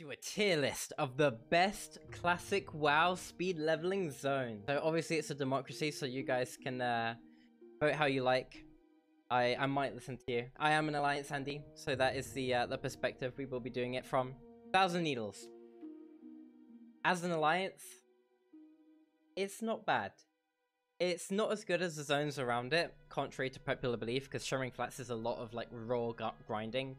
to a tier list of the best classic WoW speed leveling zones. So obviously it's a democracy, so you guys can vote how you like. I might listen to you. I am an Alliance Andy, so that is the perspective we will be doing it from. Thousand Needles. As an Alliance, it's not bad. It's not as good as the zones around it, contrary to popular belief, because Shivering Flats is a lot of like raw grinding,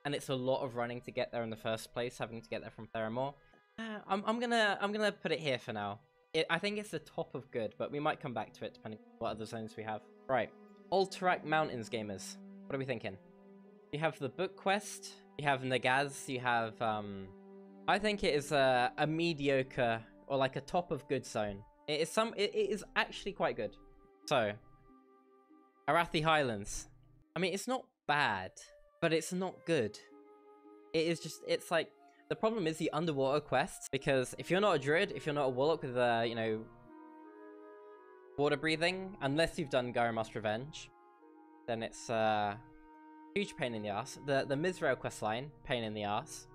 and it's a lot of running to get there in the first place, having to get there from Theramore. I'm gonna put it here for now. I think it's the top of good, but we might come back to it depending on what other zones we have. Right. Alterac Mountains, gamers. What are we thinking? You have the book quest, you have Nagaz, you have, I think it is a mediocre, or like a top of good zone. It is actually quite good. So, Arathi Highlands. I mean, it's not bad, but it's not good. It is just, it's like, the problem is the underwater quests, because if you're not a druid, if you're not a warlock with, you know, water breathing, unless you've done Gyromoth's Revenge, then it's huge pain in the ass. The Mizrael questline, pain in the ass,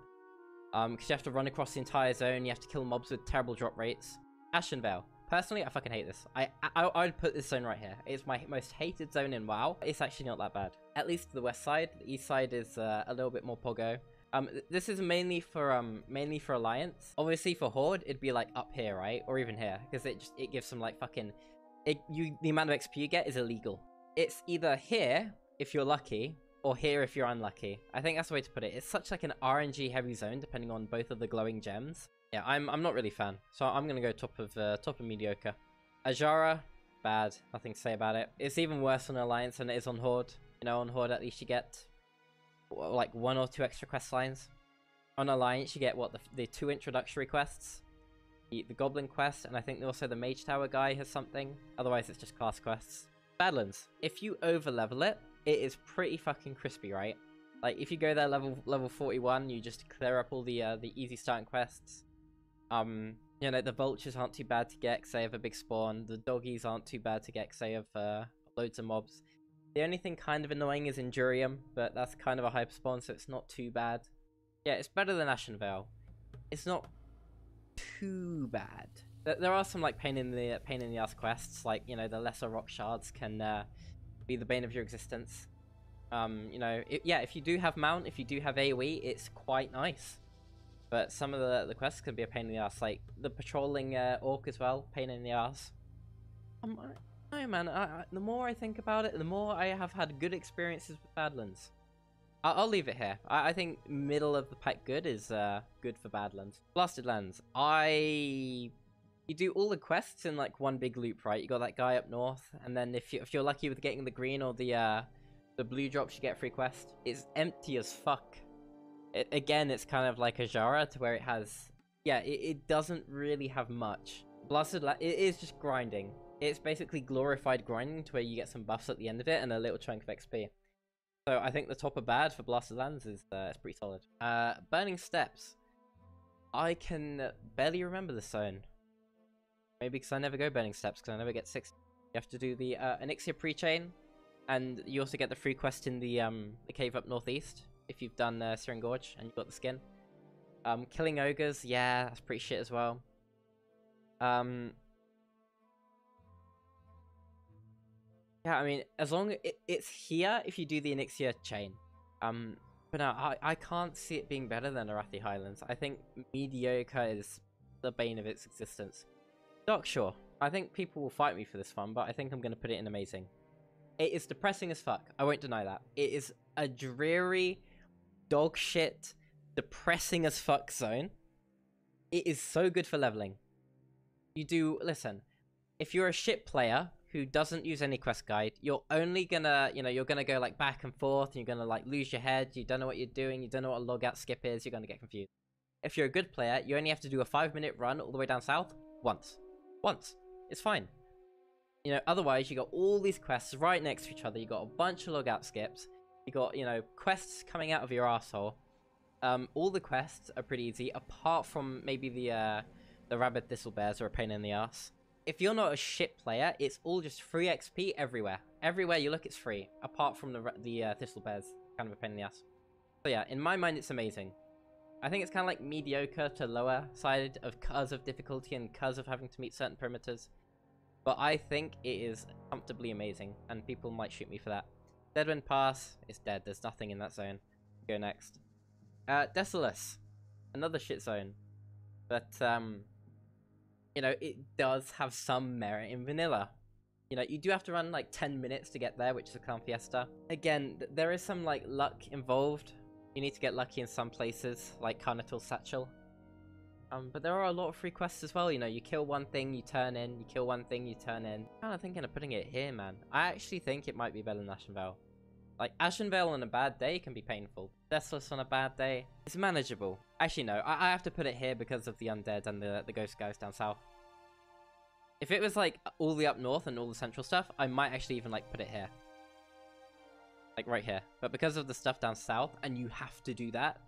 because you have to run across the entire zone, you have to kill mobs with terrible drop rates. Ashenvale. Personally, I fucking hate this. I would put this zone right here. It's my most hated zone in WoW. It's actually not that bad. At least the west side. The east side is a little bit more poggo. This is mainly for Alliance. Obviously for Horde, it'd be like up here, right? Or even here, because it gives some like fucking. The amount of XP you get is illegal. It's either here if you're lucky, or here if you're unlucky. I think that's the way to put it. It's such like an RNG heavy zone, depending on both of the glowing gems. Yeah, I'm not really a fan, so I'm gonna go top of mediocre. Azshara, bad. Nothing to say about it. It's even worse on Alliance than it is on Horde. You know, on Horde at least you get like 1 or 2 extra quest lines. On Alliance you get what, the 2 introductory quests. The Goblin quest, and I think also the Mage Tower guy has something. Otherwise, it's just class quests. Badlands. If you over-level it, it is pretty fucking crispy, right? Like, if you go there level 41, you just clear up all the easy starting quests. You know, the Vultures aren't too bad to get, 'cause they have a big spawn. The Doggies aren't too bad to get, 'cause they have loads of mobs. The only thing kind of annoying is Endurium, but that's kind of a hyper spawn, so it's not too bad. Yeah, it's better than Ashenvale. It's not too bad. There are some like pain in the ass quests, like, you know, the lesser rock shards can be the bane of your existence. You know, yeah, if you do have mount, if you do have AoE, it's quite nice. But some of the quests can be a pain in the ass, like the patrolling orc as well, pain in the ass. No man, the more I think about it, the more I have had good experiences with Badlands. I'll leave it here. I think middle of the pack good is good for Badlands. Blasted Lands. You do all the quests in like one big loop, right? You got that guy up north, and then if you're lucky with getting the green or the blue drops, you get a free quest. It's empty as fuck. Again, it's kind of like Azshara, to where it has, yeah, it doesn't really have much. Blasted Lands, it is just grinding. It's basically glorified grinding, to where you get some buffs at the end of it and a little chunk of XP. So I think the top of bad for Blasted Lands is pretty solid. Burning Steppes. I can barely remember this zone. Maybe because I never go Burning Steppes, because I never get 6. You have to do the Onyxia pre-chain, and you also get the free quest in the cave up northeast, if you've done Searing Gorge and you've got the skin. Killing Ogres, yeah, that's pretty shit as well. Yeah, I mean, as long as it's here if you do the Onyxia chain. But no, I can't see it being better than Arathi Highlands. I think mediocre is the bane of its existence. Darkshore. I think people will fight me for this one, but I think I'm going to put it in amazing. It is depressing as fuck. I won't deny that. It is a dreary, dog shit, depressing as fuck zone. It is so good for leveling. Listen, if you're a shit player who doesn't use any quest guide, you're only gonna, you know, you're gonna go like back and forth, and you're gonna like lose your head, you don't know what you're doing, you don't know what a logout skip is, you're gonna get confused. If you're a good player, you only have to do a 5-minute run all the way down south once. It's fine. You know, otherwise you got all these quests right next to each other, you got a bunch of logout skips, you got, you know, quests coming out of your arsehole. All the quests are pretty easy, apart from maybe the rabid thistle bears are a pain in the ass. If you're not a shit player, it's all just free XP everywhere. Everywhere you look, it's free. Apart from the thistle bears, kind of a pain in the ass. So yeah, in my mind, it's amazing. I think it's kind of like mediocre to lower side of cause of difficulty and cause of having to meet certain perimeters. But I think it is comfortably amazing, and people might shoot me for that. Deadwin Pass is dead. There's nothing in that zone. Go next. Desolace. Another shit zone. But, you know, it does have some merit in vanilla. You know, you do have to run like 10 minutes to get there, which is a Clown Fiesta. Again, there is some like luck involved. You need to get lucky in some places, like Carnital Satchel. But there are a lot of free quests as well. You know, you kill one thing, you turn in. You kill one thing, you turn in. I'm kind of thinking of putting it here, man. I actually think it might be better than Ashenvale. Like, Ashenvale on a bad day can be painful. Desolace on a bad day, it's manageable. Actually, no, I have to put it here because of the undead and the ghost guys down south. If it was, like, all the up north and all the central stuff, I might actually even, like, put it here. Like, right here. But because of the stuff down south, and you have to do that,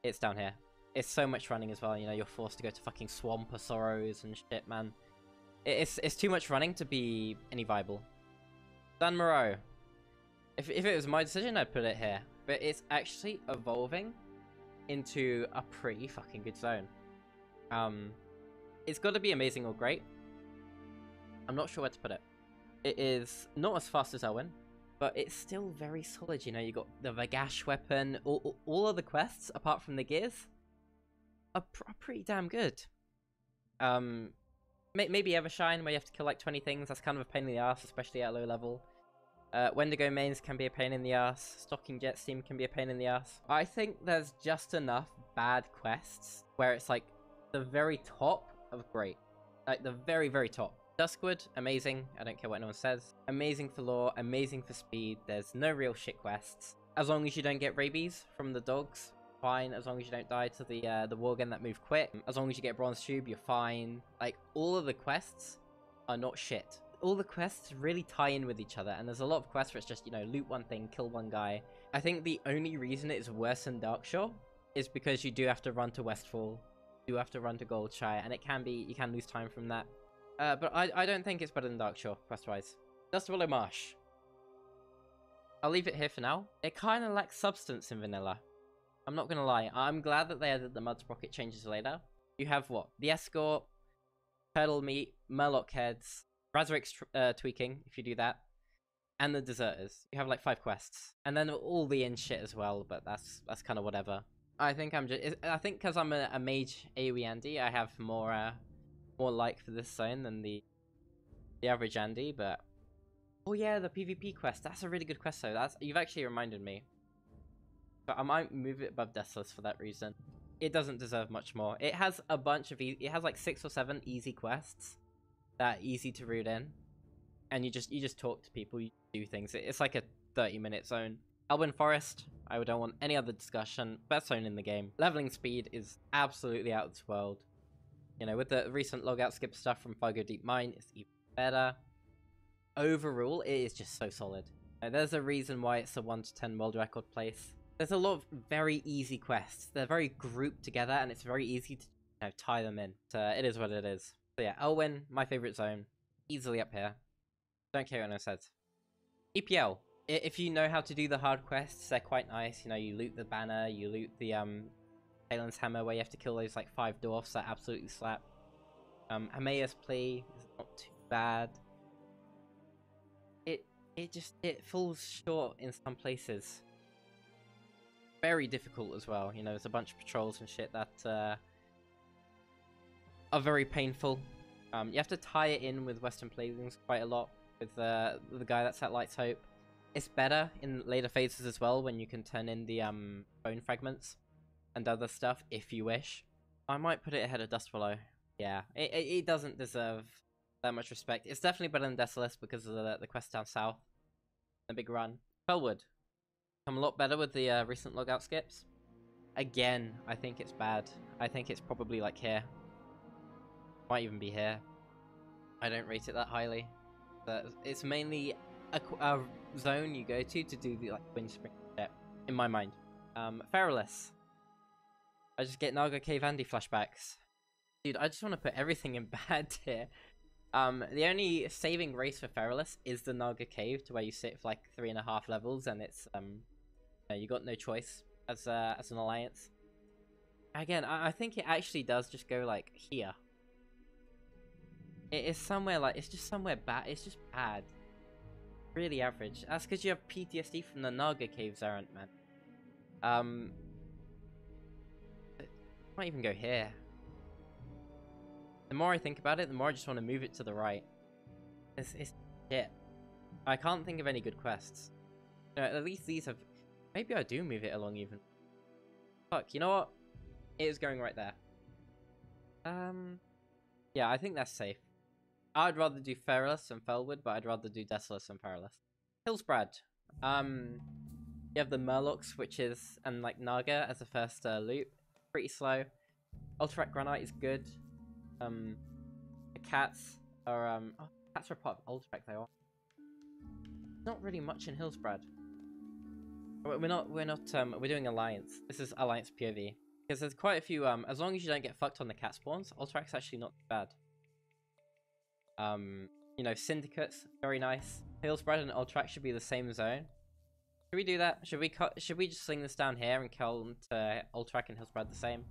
it's down here. It's so much running as well, you know, you're forced to go to fucking Swamp or Sarrows and shit, man. It's too much running to be any viable. Dan Morogh. If it was my decision, I'd put it here. But it's actually evolving into a pretty fucking good zone. It's got to be amazing or great. I'm not sure where to put it. It is not as fast as Elwynn, but it's still very solid, you know, you got the Vagash weapon, all of the quests, apart from the gears, are pretty damn good. Maybe Evershine, where you have to kill like 20 things, that's kind of a pain in the ass, especially at low level. Wendigo mains can be a pain in the ass, Stocking Jet Steam can be a pain in the ass. I think there's just enough bad quests where it's like the very top of great. Like the very, very top. Duskwood, amazing, I don't care what anyone says. Amazing for lore, amazing for speed, there's no real shit quests. As long as you don't get rabies from the dogs, fine. As long as you don't die to the Worgen that move quick. As long as you get Bronze Tube, you're fine. Like, all of the quests are not shit. All the quests really tie in with each other, and there's a lot of quests where it's just, you know, loot one thing, kill one guy. I think the only reason it's worse than Darkshore is because you do have to run to Westfall, you do have to run to Goldshire, and it can be, you can lose time from that. But I don't think it's better than Darkshore, quest-wise. Dustwallow Marsh. I'll leave it here for now. It kind of lacks substance in vanilla. I'm not gonna lie, I'm glad that they added the Mud Sprocket changes later. You have what? The Escort, Turtle Meat, Murloc Heads, Razorix tweaking, if you do that, and the Deserters. You have like 5 quests. And then all the in shit as well, but that's kind of whatever. I think because I'm a mage AoE Andy, I have more like for this zone than the average Andy, but... Oh yeah, the PvP quest, that's a really good quest though, you've actually reminded me. But I might move it above Desolace for that reason. It doesn't deserve much more. It has a bunch of it has like 6 or 7 easy quests that are easy to root in, and you just talk to people, you do things. It's like a 30-minute zone. Elwynn Forest, I don't want any other discussion. Best zone in the game. Leveling speed is absolutely out of this world. You know, with the recent logout skip stuff from Fargo Deep Mine, it's even better. Overall, it is just so solid. There's a reason why it's a 1 to 10 world record place. There's a lot of very easy quests. They're very grouped together, and it's very easy to, you know, tie them in. So it is what it is. So yeah, Elwynn, my favorite zone. Easily up here. Don't care what anyone says. EPL. If you know how to do the hard quests, they're quite nice. You know, you loot the banner, you loot the Talen's Hammer, where you have to kill those like 5 dwarfs that absolutely slap. Amaeus Plea is not too bad. It falls short in some places. Very difficult as well. You know, there's a bunch of patrols and shit that are very painful. You have to tie it in with Western Plaguelands quite a lot with the guy that's at Light's Hope. It's better in later phases as well when you can turn in the bone fragments and other stuff if you wish. I might put it ahead of Dustwallow. Yeah, it doesn't deserve that much respect. It's definitely better than Desolace because of the quest down south. The big run. Felwood. Come a lot better with the recent logout skips. Again, I think it's bad. I think it's probably like here. Might even be here. I don't rate it that highly. But it's mainly a zone you go to do the like Winterspring shit, in my mind. Feralas. I just get Naga Cave Andy flashbacks. Dude, I just want to put everything in bad here. The only saving race for Feralas is the Naga Cave, to where you sit for like 3.5 levels, and it's you got no choice as an alliance. Again, I think it actually does just go like here. It is somewhere like, it's just somewhere bad. It's just bad. Really average. That's because you have PTSD from the Naga caves, aren't man? It might even go here. The more I think about it, the more I just want to move it to the right. It's shit. I can't think of any good quests. No, at least these have... Maybe I do move it along even. Fuck, you know what? It is going right there. Yeah, I think that's safe. I'd rather do Feralas and Felwood, but I'd rather do Desolace and Feralas. Hilsbrad. You have the Murlocs, which is, and like Naga as a first loop. Pretty slow. Alterac Granite is good. The cats are, oh, cats are part of Alterac, they are. Not really much in Hilsbrad. We're doing Alliance. This is Alliance POV. Because there's quite a few, as long as you don't get fucked on the cat spawns, Alterac's actually not bad. You know, Syndicates, very nice. Hilsbrad and Alterac should be the same zone. Should we do that? Should we just sling this down here and count Alterac and Hilsbrad the same?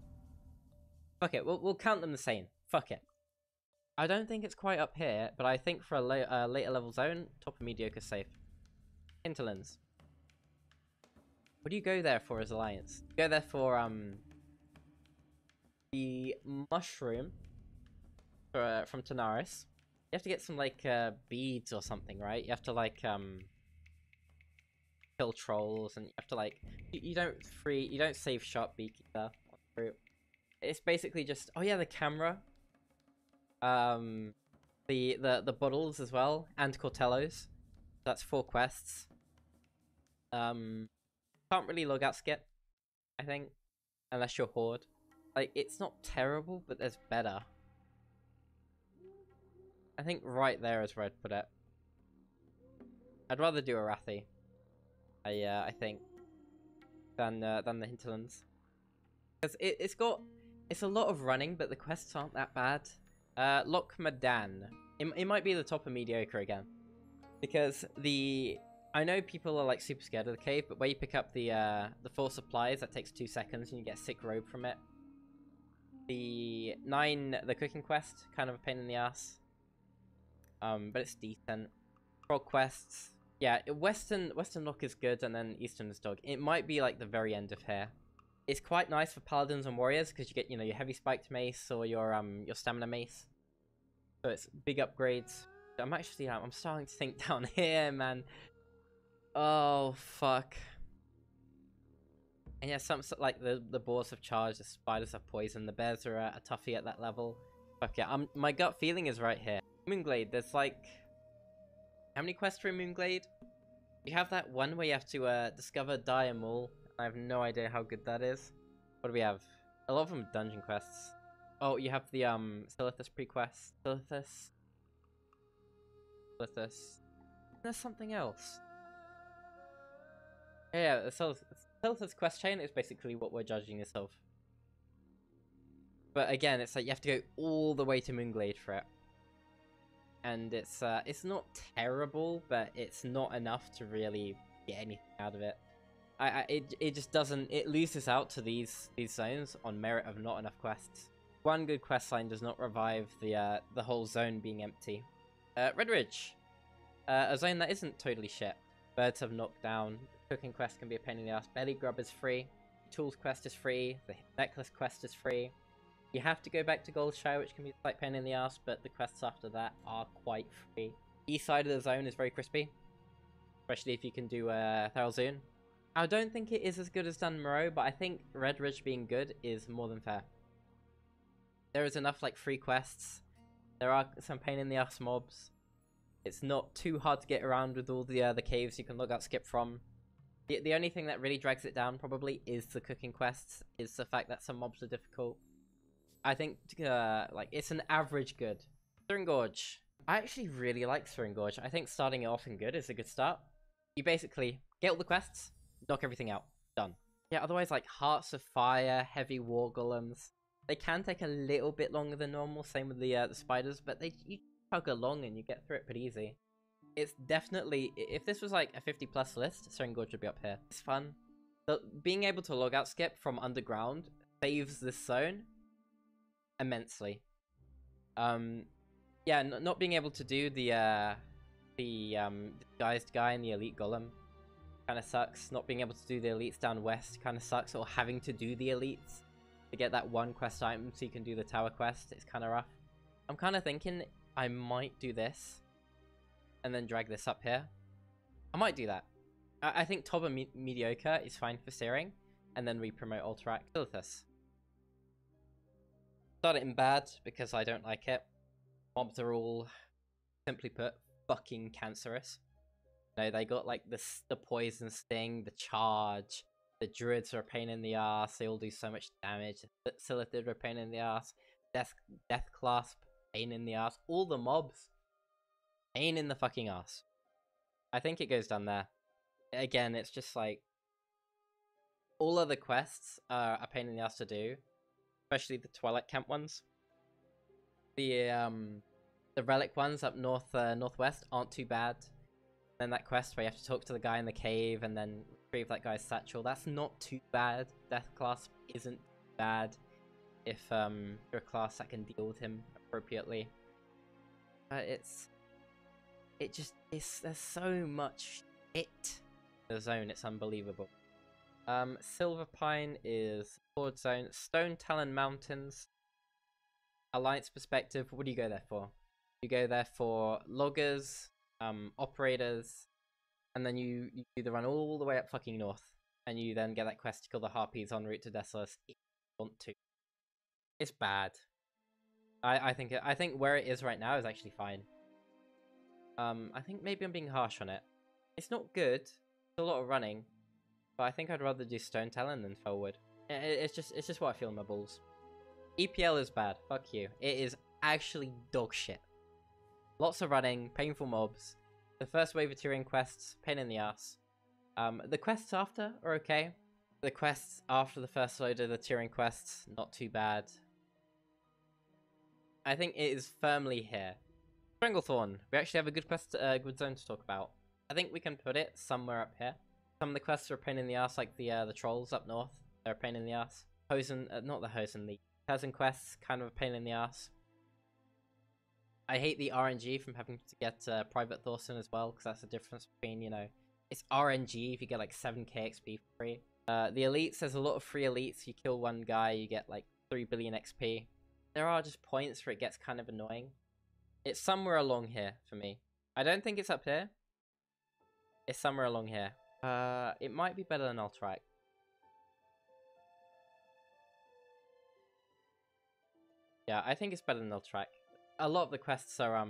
Fuck it, we'll count them the same. Fuck it. I don't think it's quite up here, but I think for a later level zone, top of mediocre safe. Hinterlands. What do you go there for as Alliance? You go there for the mushroom from Tanaris. You have to get some like beads or something, right? You have to like kill trolls, and you have to like you don't save sharp beekeeper on the route. It's basically just, oh yeah, the camera, the bottles as well, and Cortellos. That's 4 quests. Can't really log out skip, I think, unless you're Horde. Like, it's not terrible, but there's better. I think right there is where I'd put it. I'd rather do Arathi, I think, than the Hinterlands, because it's a lot of running, but the quests aren't that bad. Loch Modan. It might be the top of mediocre again, because I know people are like super scared of the cave, but where you pick up the 4 supplies, that takes 2 seconds, and you get a sick robe from it. The cooking quest, kind of a pain in the ass. But it's decent. Frog quests. Yeah, Western Loch is good, and then Eastern is dog. It might be like the very end of here. It's quite nice for paladins and warriors, because you get, you know, your heavy spiked mace or your stamina mace. So it's big upgrades. I'm starting to think down here, man. Oh fuck. And yeah, some like the boars have charged, the spiders have poison, the bears are a toughie at that level. Fuck yeah, my gut feeling is right here. Moonglade, there's like... How many quests are in Moonglade? You have that one where you have to discover Diamol. I have no idea how good that is. What do we have? A lot of them are dungeon quests. Oh, you have the Silithus pre-quest. Silithus. There's something else. Yeah, the Silithus quest chain is basically what we're judging this of. But again, it's like you have to go all the way to Moonglade for it. And it's not terrible, but it's not enough to really get anything out of it. It just doesn't, it loses out to these zones on merit of not enough quests. One good quest line does not revive the whole zone being empty. Redridge, a zone that isn't totally shit. Birds have knocked down. Cooking quest can be a pain in the ass. Belly grub is free. Tools quest is free. The necklace quest is free. You have to go back to Goldshire, which can be a slight pain in the ass, but the quests after that are quite free. East side of the zone is very crispy, especially if you can do Thalzoon. I don't think it is as good as done Morogh, but I think Redridge being good is more than fair. There is enough like free quests. There are some pain in the ass mobs. It's not too hard to get around with all the caves you can log out skip from. The only thing that really drags it down probably is the cooking quests, is the fact that some mobs are difficult. I think like it's an average good. Searing Gorge. I actually really like Searing Gorge. I think starting it off in good is a good start. You basically get all the quests, knock everything out. Done. Yeah, otherwise like Hearts of Fire, Heavy War Golems, they can take a little bit longer than normal, same with the spiders, but you chug along and you get through it pretty easy. It's definitely, if this was like a 50+ list, Searing Gorge would be up here. It's fun. But being able to log out skip from underground saves this zone immensely. Yeah, not being able to do the disguised guy and the elite golem kind of sucks. Not being able to do the elites down west kind of sucks, or having to do the elites to get that one quest item so you can do the tower quest. It's kind of rough. I'm kind of thinking I might do this and then drag this up here. I might do that. I think Toba Mediocre is fine for Searing, and then we promote Alterac Silithus. Start it in bad because I don't like it. Mobs are all, simply put, fucking cancerous. No, they got like the poison sting, the charge, the druids are a pain in the ass, they all do so much damage. The Silithid are a pain in the ass, death clasp, pain in the ass, all the mobs, pain in the fucking ass. I think it goes down there. Again, it's just like, all other quests are a pain in the ass to do, especially the Twilight Camp ones. The relic ones up northwest aren't too bad. Then that quest where you have to talk to the guy in the cave and then retrieve that guy's satchel, that's not too bad. Death Clasp isn't bad if you're a class that can deal with him appropriately. But there's so much shit in the zone, it's unbelievable. Silver Pine is Horde Zone. Stonetalon Mountains. Alliance perspective, what do you go there for? You go there for loggers, operators, and then you do the run all the way up fucking north, and you then get that quest to kill the harpies en route to Desolace if you want to. It's bad. I think where it is right now is actually fine. I think maybe I'm being harsh on it. It's not good. It's a lot of running, but I think I'd rather do Stonetalon than Felwood. It's just what I feel in my balls. EPL is bad. Fuck you. It is actually dog shit. Lots of running, painful mobs. The first wave of Tyrian quests, pain in the ass. The quests after are okay. The quests after the first load of the Tyrian quests, not too bad. I think it is firmly here. Stranglethorn. We actually have a good quest, good zone to talk about. I think we can put it somewhere up here. Some of the quests are a pain in the ass, like the trolls up north. They're a pain in the ass. Not the Hosen, the Peasant quests, kind of a pain in the ass. I hate the RNG from having to get Private Thorson as well, because that's the difference between, you know, it's RNG if you get like 7k XP for free. The elites, there's a lot of free elites. You kill one guy, you get like 3 billion XP. There are just points where it gets kind of annoying. It's somewhere along here for me. I don't think it's up here. It's somewhere along here. It might be better than Alterac. Yeah, I think it's better than Alterac. A lot of the quests are,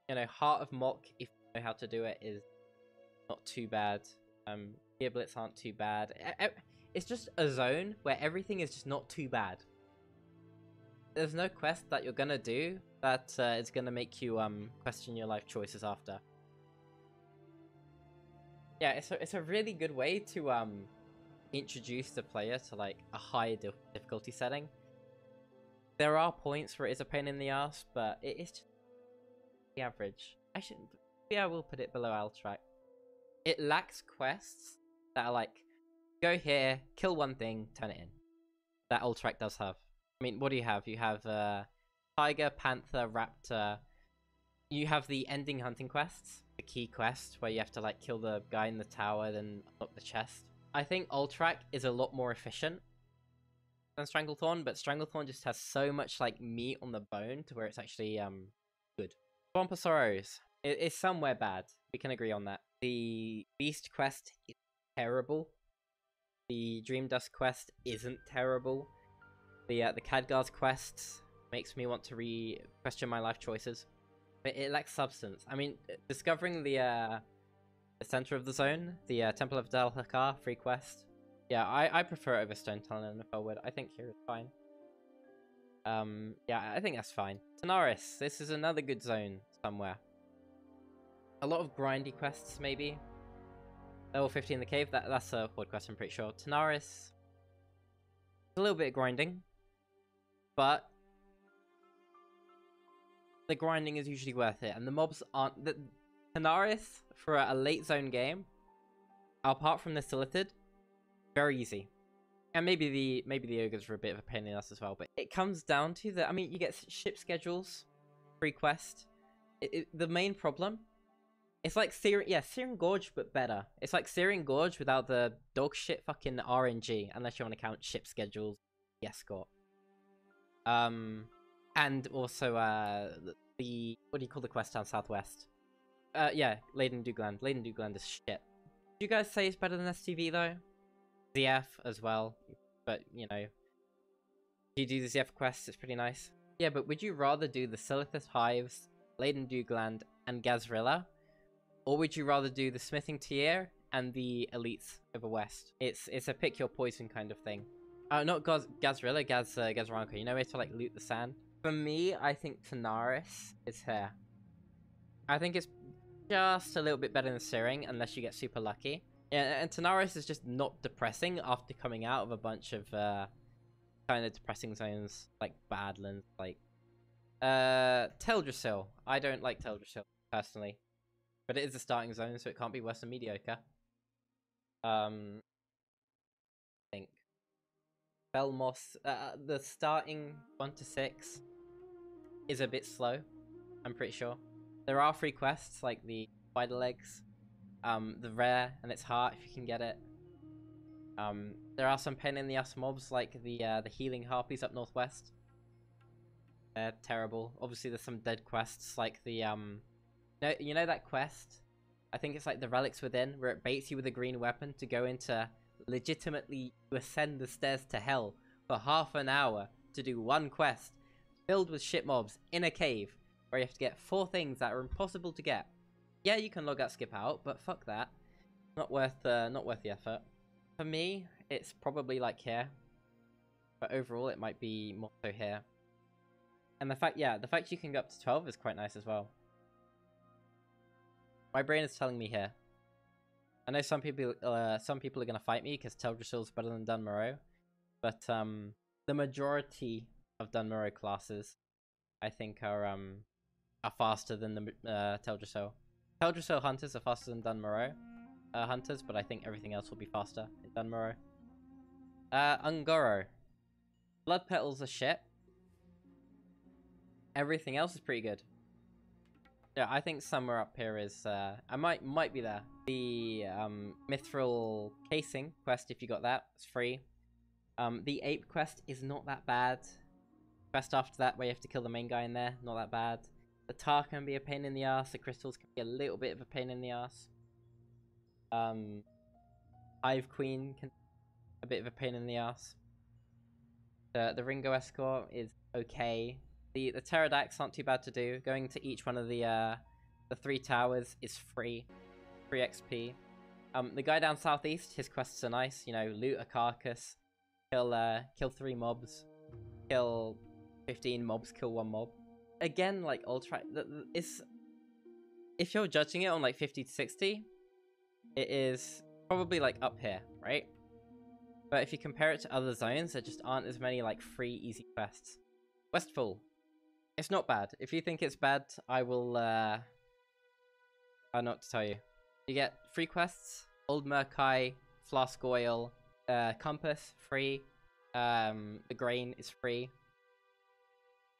you know, Heart of Mock, if you know how to do it, is not too bad. Giblets aren't too bad. It's just a zone where everything is just not too bad. There's no quest that you're gonna do that is gonna make you question your life choices after. Yeah, it's a really good way to introduce the player to like a higher difficulty setting. There are points where it is a pain in the ass, but it is just the average. Maybe I will put it below Alterac. It lacks quests that are like, go here, kill one thing, turn it in. That Alterac does have. I mean, what do you have? You have Tiger, Panther, Raptor. You have the ending hunting quests, the key quest, where you have to like kill the guy in the tower, then unlock the chest. I think Alterac is a lot more efficient than Stranglethorn, but Stranglethorn just has so much like meat on the bone to where it's actually good. Swamp of Sarrows is somewhere bad. We can agree on that. The Beast quest is terrible. The Dream Dust quest isn't terrible. The Khadgar's quest makes me want to question my life choices. But it lacks substance. I mean, discovering the center of the zone, the Temple of Dalhakar free quest. Yeah, I prefer it over Stonetalon and Felwood. I think here is fine. Yeah, I think that's fine. Tanaris, this is another good zone somewhere. A lot of grindy quests, maybe. Level 50 in the cave, that's a horde quest, I'm pretty sure. Tanaris, a little bit of grinding, but the grinding is usually worth it, and the mobs aren't. Tanaris, for a late zone game, apart from the Silithid, very easy. And maybe the ogres were a bit of a pain in the ass as well. But it comes down to the, I mean, you get ship schedules, free quest. The main problem, it's like Searing Gorge, but better. It's like Searing Gorge without the dog shit fucking RNG, unless you want to count ship schedules, the escort. And also, the what do you call the quest down southwest? Yeah, Leiden Dugland. Leiden Dugland is shit. Do you guys say it's better than STV though? ZF as well, but you know, if you do the ZF quests, it's pretty nice. Yeah, but would you rather do the Silithus Hives, Leiden Dugland, and Gazrilla? Or would you rather do the Smithing Tier and the Elites over West? It's a pick your poison kind of thing. Not Gazrilla, Gazranka. You know where to like loot the sand? For me, I think Tanaris is here. I think it's just a little bit better than Searing, unless you get super lucky. Yeah, and Tanaris is just not depressing after coming out of a bunch of kind of depressing zones like Badlands, like Teldrassil. I don't like Teldrassil personally, but it is a starting zone, so it can't be worse than mediocre. I think Belmos, the starting 1 to 6 is a bit slow. I'm pretty sure there are free quests like the spider legs. The rare and its heart if you can get it. There are some pain in the ass mobs like the healing harpies up northwest. They're terrible. Obviously, there's some dead quests like the you know that quest? I think it's like the Relics Within, where it baits you with a green weapon to go into legitimately ascend the stairs to hell for half an hour to do one quest filled with shit mobs in a cave where you have to get 4 things that are impossible to get. Yeah, you can log out, skip out, but fuck that. Not worth the effort. For me, it's probably like here, but overall it might be more so here. And the fact you can go up to 12 is quite nice as well. My brain is telling me here. I know some people are gonna fight me because Teldrassil is better than Dunmorrow, but the majority of Dunmorrow classes, I think, are faster than the Teldrassil. Teldrassil hunters are faster than Dunmorrow hunters, but I think everything else will be faster in Dunmorrow. Ungoro. Blood petals are shit. Everything else is pretty good. Yeah, I think somewhere up here is I might be there. The Mithril Casing quest, if you got that, it's free. The Ape quest is not that bad. Quest after that, where you have to kill the main guy in there, not that bad. The tar can be a pain in the ass. The crystals can be a little bit of a pain in the ass. Hive Queen can be a bit of a pain in the ass. The Ringo Escort is okay. The Pterodax aren't too bad to do. Going to each one of the 3 towers is free XP. The guy down southeast, his quests are nice. You know, loot a carcass, kill 3 mobs, kill 15 mobs, kill 1 mob. Again, like Alterac, if you're judging it on like 50 to 60, it is probably like up here, right? But if you compare it to other zones, there just aren't as many like free easy quests. Westfall, it's not bad. If you think it's bad, I will I don't know what to tell you. You get free quests, Old Murkai, Flask Oil, Compass, free. The Grain is free.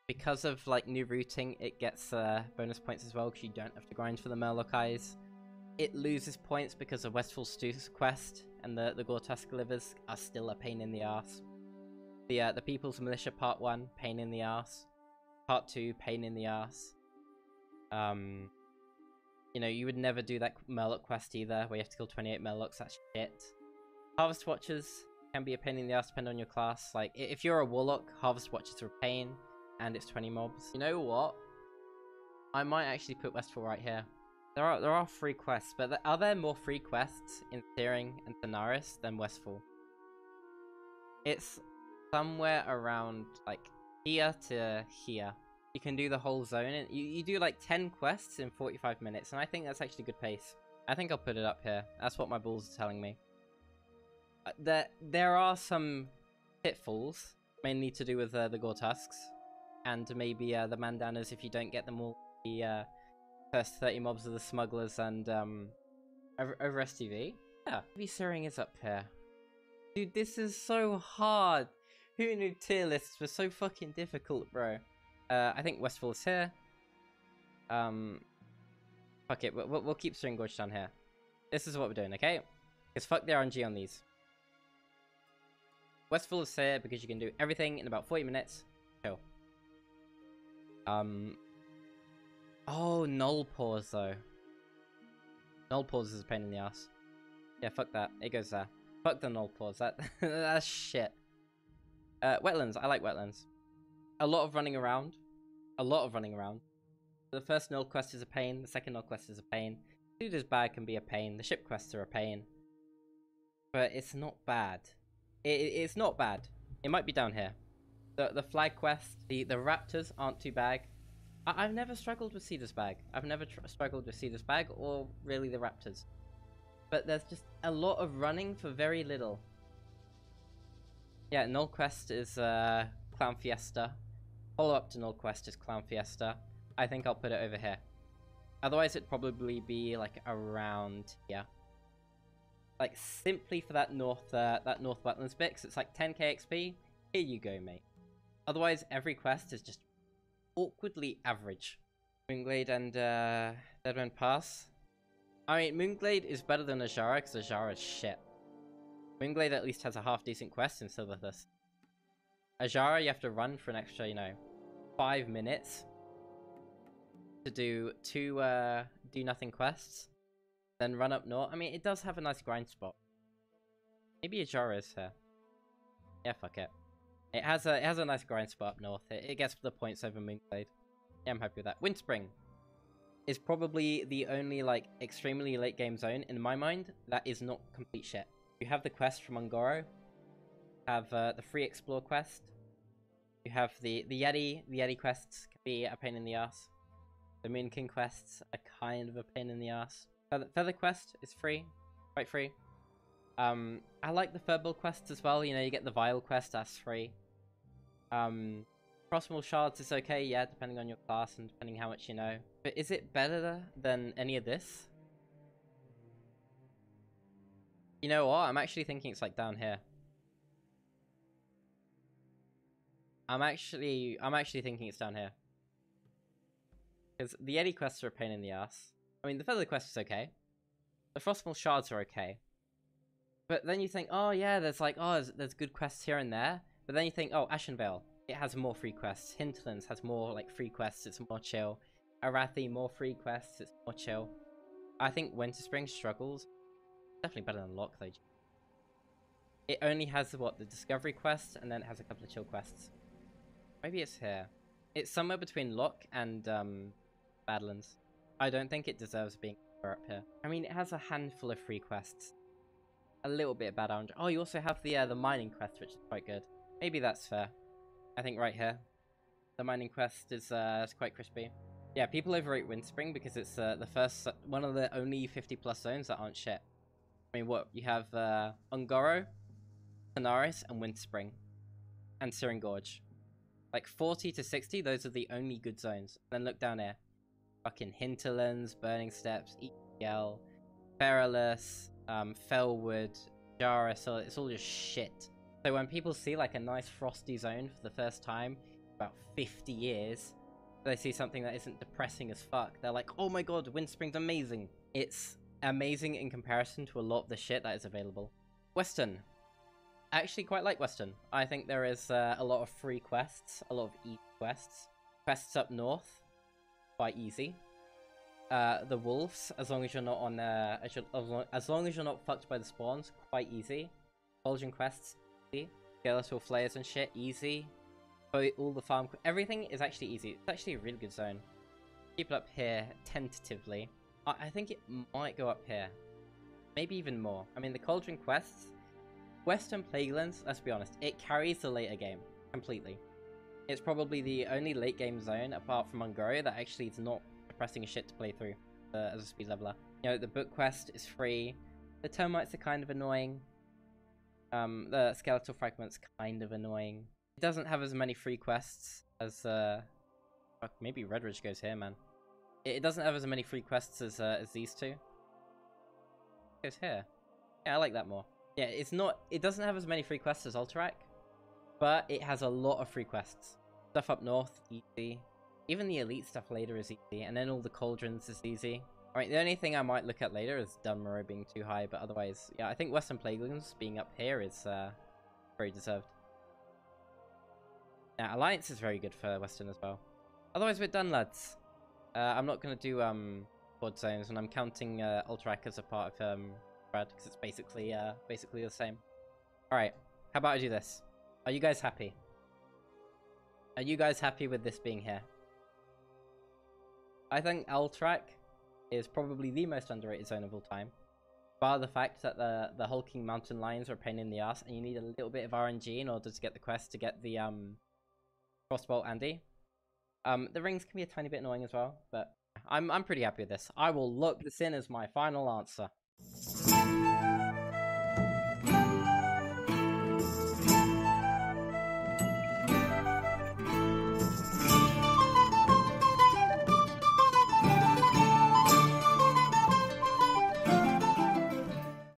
Because of like new routing, it gets bonus points as well because you don't have to grind for the Murlocs. It loses points because of Westfall Stew's quest, and the Gortusk livers are still a pain in the ass. The People's Militia Part 1, pain in the ass. Part 2, pain in the ass. You know, you would never do that Murloc quest either, where you have to kill 28 Murlocs, that's shit. Harvest Watchers can be a pain in the ass depending on your class. Like, if you're a Warlock, Harvest Watchers are a pain. And it's 20 mobs. You know what? I might actually put Westfall right here. There are free quests, but are there more free quests in Searing and Tanaris than Westfall? It's somewhere around like here to here. You can do the whole zone, and you do like 10 quests in 45 minutes, and I think that's actually good pace. I think I'll put it up here. That's what my balls are telling me. There are some pitfalls, mainly to do with the Gortusks. And maybe the Mandanas if you don't get them all. The first 30 mobs of the Smugglers and over STV. Yeah, maybe Searing is up here. Dude, this is so hard. Who knew tier lists were so fucking difficult, bro? I think Westfall is here. Fuck it, we'll keep Searing Gorge down here. This is what we're doing, okay? Because fuck the RNG on these. Westfall is here because you can do everything in about 40 minutes. Chill. Oh, null pause though. Null pause is a pain in the ass. Yeah, fuck that. It goes there. Fuck the null pause. That's shit. Wetlands. I like wetlands. A lot of running around. A lot of running around. The first null quest is a pain. The second null quest is a pain. Suitor's bag can be a pain. The ship quests are a pain. But it's not bad. It's not bad. It might be down here. The flag quest, the raptors aren't too bad. I've never struggled with Seator's bag. I've never struggled with Seator's bag or really the raptors. But there's just a lot of running for very little. Yeah, null quest is Clown Fiesta. Follow-up to null quest is Clown Fiesta. I think I'll put it over here. Otherwise it'd probably be like around here. Like simply for that north wetlands bit, 'cause it's like 10k XP. Here you go, mate. Otherwise every quest is just awkwardly average. Moonglade and Deadwin Pass. I mean, Moonglade is better than Azshara because Azshara is shit. Moonglade at least has a half decent quest in Silithus. Azshara, you have to run for an extra, 5 minutes to do 2 do nothing quests, then run up north. I mean, it does have a nice grind spot. Maybe Azshara is here. Yeah, fuck it. It has a nice grind spot up north. It gets the points over Moonglade. Yeah, I'm happy with that. Winterspring is probably the only extremely late game zone in my mind that is not complete shit. You have the quest from Morogh. Have the free explore quest. You have the Yeti. The Yeti quests can be a pain in the ass. The Moon King quests are kind of a pain in the ass. Feather quest is free, quite free. I like the Furbill quests as well. You get the Vial quest, that's free. Crossmore Shards is okay, yeah, depending on your class and depending how much you know. But is it better than any of this? You know what? I'm actually thinking it's like down here. I'm actually thinking it's down here. Because the Yeti quests are a pain in the ass. I mean, the Feather quest is okay. The Frostmoor Shards are okay. But then you think, oh yeah, there's good quests here and there. But then you think, oh, Ashenvale, it has more free quests. Hinterlands has more free quests, it's more chill. Arathi, more free quests, it's more chill. I think Winterspring struggles. Definitely better than Loch though. It only has the discovery quests, and then it has a couple of chill quests. Maybe it's here. It's somewhere between Loch and Badlands. I don't think it deserves being up here. I mean, it has a handful of free quests. A little bit of bad orange. Oh, you also have the mining quest, which is quite good. Maybe that's fair. I think right here, the mining quest is quite crispy. Yeah, people overrate Winterspring because it's the first one of the only 50+ zones that aren't shit. I mean, what you have Ungoro, Tanaris, and Winterspring, and Searing Gorge. Like 40 to 60, those are the only good zones. Then look down here. Fucking Hinterlands, Burning Steps, EL, Feralas, Felwood, Azshara, so it's all just shit. So when people see a nice frosty zone for the first time in about 50 years, they see something that isn't depressing as fuck, they're like, oh my god, Windspring's amazing. It's amazing in comparison to a lot of the shit that is available. Western. I actually quite like Western. I think there is a lot of free quests, a lot of easy quests. Quests up north, quite easy. The wolves, as long as you're not on as long as you're not fucked by the spawns, quite easy. Bulging quests, easy. Skeletal flares and shit, easy. All the farm, everything is actually easy. It's actually a really good zone. Keep it up here tentatively. I think it might go up here, maybe even more. I mean, the Cauldron quests, Western Plaguelands, let's be honest, it carries the later game completely. It's probably the only late game zone apart from Morogh that actually is not depressing as shit to play through as a speed leveler. The book quest is free. The termites are kind of annoying. The skeletal fragment's kind of annoying. It doesn't have as many free quests as fuck, maybe Redridge goes here, man. It doesn't have as many free quests as these two. It goes here. Yeah, I like that more. Yeah, it's not. It doesn't have as many free quests as Alterac, but it has a lot of free quests. Stuff up north, easy. Even the elite stuff later is easy, and then all the cauldrons is easy. Alright, the only thing I might look at later is Dunmorrow being too high, but otherwise, yeah, I think Western Plaguelands being up here is very deserved. Yeah, Alliance is very good for Western as well. Otherwise, we're done, lads. I'm not going to do quad zones, and I'm counting Alterac as a part of Brad, because it's basically the same. Alright, how about I do this? Are you guys happy? Are you guys happy with this being here? I think Alterac is probably the most underrated zone of all time. Bar the fact that the hulking mountain lions are a pain in the ass, and you need a little bit of RNG in order to get the quest to get the Crossbolt Andy. The rings can be a tiny bit annoying as well, but I'm pretty happy with this. I will lock this in as my final answer.